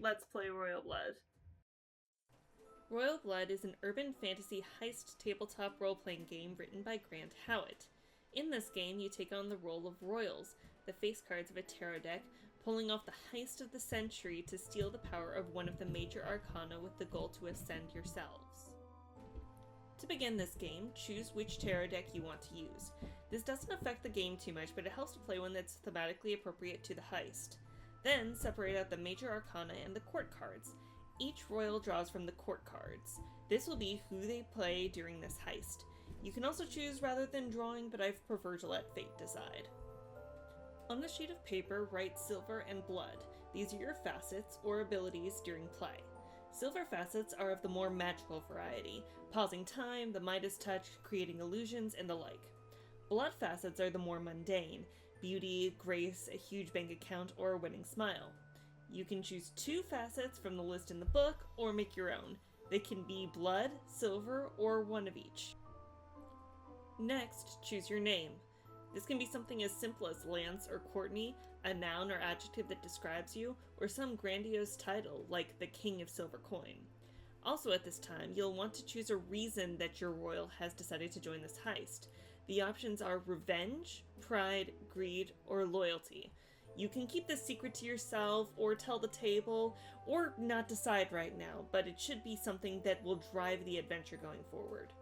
Let's play Royal Blood. Royal Blood is an urban fantasy heist tabletop role-playing game written by Grant Howitt. In this game, you take on the role of royals, the face cards of a tarot deck, pulling off the heist of the century to steal the power of one of the major arcana with the goal to ascend yourselves. To begin this game, choose which tarot deck you want to use. This doesn't affect the game too much, but it helps to play one that's thematically appropriate to the heist. Then, separate out the major arcana and the court cards. Each royal draws from the court cards. This will be who they play during this heist. You can also choose rather than drawing, but I prefer to let fate decide. On the sheet of paper, write silver and blood. These are your facets or abilities during play. Silver facets are of the more magical variety, pausing time, the Midas touch, creating illusions, and the like. Blood facets are the more mundane, beauty, grace, a huge bank account, or a winning smile. You can choose 2 facets from the list in the book, or make your own. They can be blood, silver, or one of each. Next, choose your name. This can be something as simple as Lance or Courtney, a noun or adjective that describes you, or some grandiose title like the King of Silver Coin. Also at this time, you'll want to choose a reason that your royal has decided to join this heist. The options are revenge, pride, greed, or loyalty. You can keep this secret to yourself, or tell the table, or not decide right now, but it should be something that will drive the adventure going forward.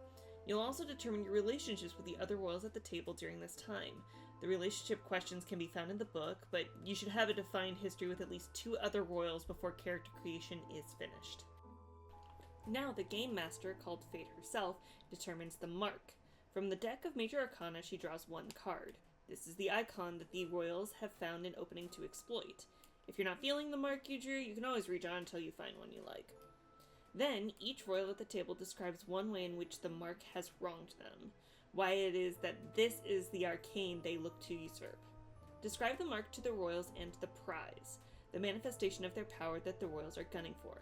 You'll also determine your relationships with the other royals at the table during this time. The relationship questions can be found in the book, but you should have a defined history with at least 2 other royals before character creation is finished. Now the game master, called Fate herself, determines the mark. From the deck of major arcana, she draws 1 card. This is the icon that the royals have found an opening to exploit. If you're not feeling the mark you drew, you can always reach on until you find one you like. Then, each royal at the table describes one way in which the mark has wronged them, why it is that this is the arcane they look to usurp. Describe the mark to the royals and the prize, the manifestation of their power that the royals are gunning for.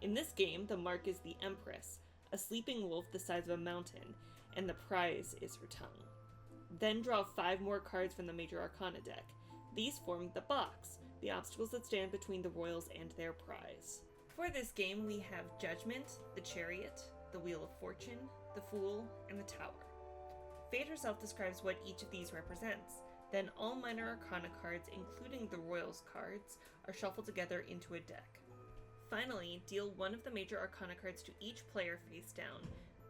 In this game, the mark is the Empress, a sleeping wolf the size of a mountain, and the prize is her tongue. Then draw 5 more cards from the major arcana deck. These form the box, the obstacles that stand between the royals and their prize. For this game, we have Judgment, the Chariot, the Wheel of Fortune, the Fool, and the Tower. Fate herself describes what each of these represents. Then all minor arcana cards, including the royals cards, are shuffled together into a deck. Finally, deal 1 of the major arcana cards to each player face down.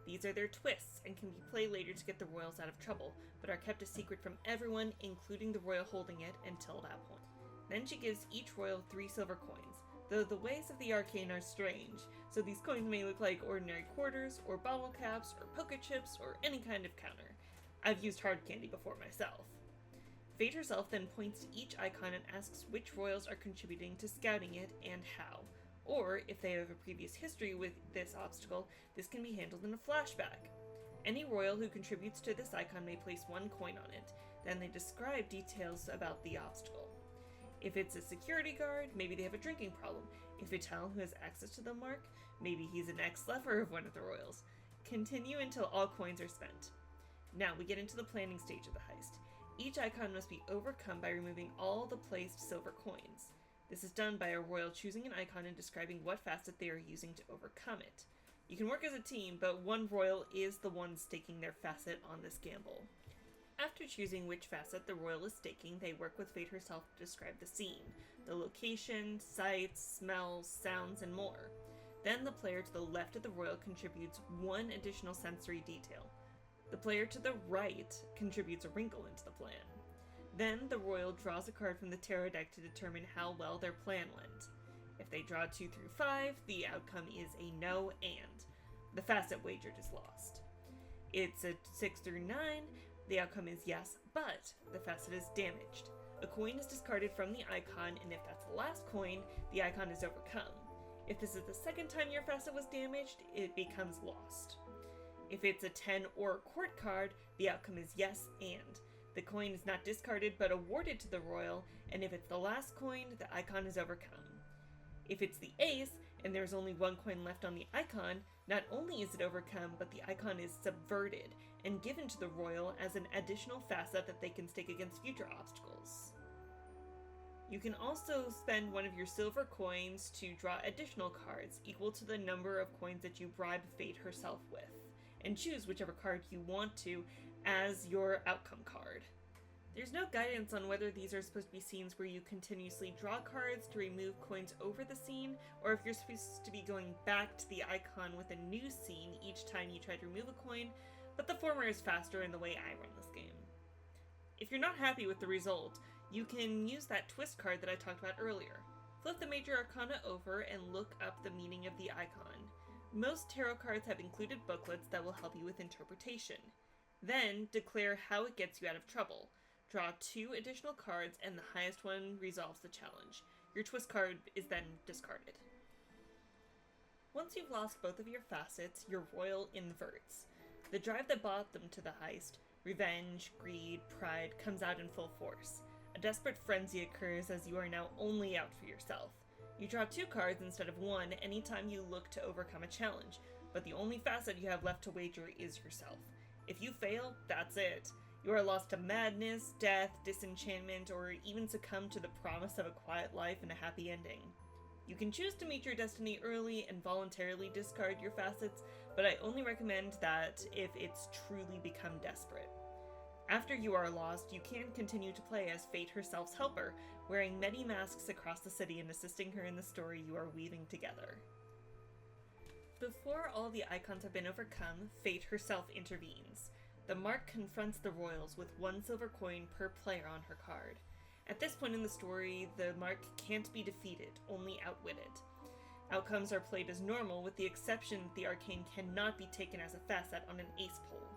These are their twists, and can be played later to get the royals out of trouble, but are kept a secret from everyone, including the royal holding it, until that point. Then she gives each royal 3 silver coins, though the ways of the arcane are strange, so these coins may look like ordinary quarters, or bottle caps, or poker chips, or any kind of counter. I've used hard candy before myself. Fate herself then points to each icon and asks which royals are contributing to scouting it, and how. Or, if they have a previous history with this obstacle, this can be handled in a flashback. Any royal who contributes to this icon may place 1 coin on it, then they describe details about the obstacle. If it's a security guard, maybe they have a drinking problem. If it's a talent who has access to the mark, maybe he's an ex-lover of one of the royals. Continue until all coins are spent. Now we get into the planning stage of the heist. Each icon must be overcome by removing all the placed silver coins. This is done by a royal choosing an icon and describing what facet they are using to overcome it. You can work as a team, but one royal is the one staking their facet on this gamble. After choosing which facet the royal is staking, they work with Fate herself to describe the scene, the location, sights, smells, sounds, and more. Then the player to the left of the royal contributes 1 additional sensory detail. The player to the right contributes a wrinkle into the plan. Then the royal draws a card from the tarot deck to determine how well their plan went. If they draw 2 through 5, the outcome is a no and. The facet wagered is lost. It's a 6 through 9, the outcome is yes, but the facet is damaged. A coin is discarded from the icon, and if that's the last coin, the icon is overcome. If this is the second time your facet was damaged, it becomes lost. If it's a 10 or a court card, the outcome is yes and. The coin is not discarded but awarded to the royal, and if it's the last coin, the icon is overcome. If it's the ace, and there's only 1 coin left on the icon, not only is it overcome, but the icon is subverted and given to the royal as an additional facet that they can stake against future obstacles. You can also spend one of your silver coins to draw additional cards equal to the number of coins that you bribe Fate herself with, and choose whichever card you want to as your outcome card. There's no guidance on whether these are supposed to be scenes where you continuously draw cards to remove coins over the scene, or if you're supposed to be going back to the icon with a new scene each time you try to remove a coin, but the former is faster in the way I run this game. If you're not happy with the result, you can use that twist card that I talked about earlier. Flip the major arcana over and look up the meaning of the icon. Most tarot cards have included booklets that will help you with interpretation. Then, declare how it gets you out of trouble. Draw 2 additional cards, and the highest one resolves the challenge. Your twist card is then discarded. Once you've lost both of your facets, your royal inverts. The drive that brought them to the heist, revenge, greed, pride, comes out in full force. A desperate frenzy occurs as you are now only out for yourself. You draw 2 cards instead of 1 anytime you look to overcome a challenge, but the only facet you have left to wager is yourself. If you fail, that's it. You are lost to madness, death, disenchantment, or even succumb to the promise of a quiet life and a happy ending. You can choose to meet your destiny early and voluntarily discard your facets, but I only recommend that if it's truly become desperate. After you are lost, you can continue to play as Fate herself's helper, wearing many masks across the city and assisting her in the story you are weaving together. Before all the icons have been overcome, Fate herself intervenes. The mark confronts the royals with 1 silver coin per player on her card. At this point in the story, the mark can't be defeated, only outwitted. Outcomes are played as normal, with the exception that the arcane cannot be taken as a facet on an ace pull.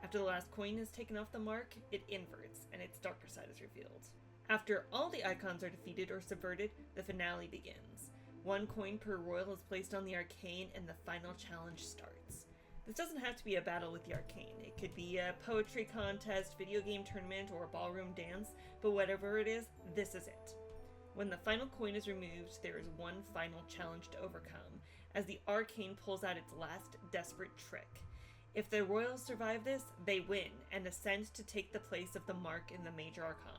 After the last coin is taken off the mark, it inverts, and its darker side is revealed. After all the icons are defeated or subverted, the finale begins. 1 coin per royal is placed on the arcane, and the final challenge starts. This doesn't have to be a battle with the arcane. It could be a poetry contest, video game tournament, or a ballroom dance, but whatever it is, this is it. When the final coin is removed, there is 1 final challenge to overcome, as the arcane pulls out its last desperate trick. If the royals survive this, they win, and ascend to take the place of the mark in the major arcana.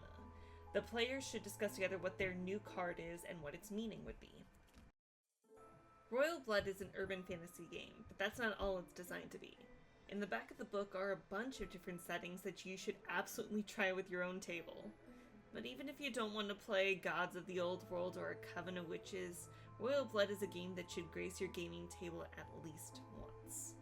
The players should discuss together what their new card is and what its meaning would be. Royal Blood is an urban fantasy game, but that's not all it's designed to be. In the back of the book are a bunch of different settings that you should absolutely try with your own table. But even if you don't want to play Gods of the Old World or a Coven of Witches, Royal Blood is a game that should grace your gaming table at least once.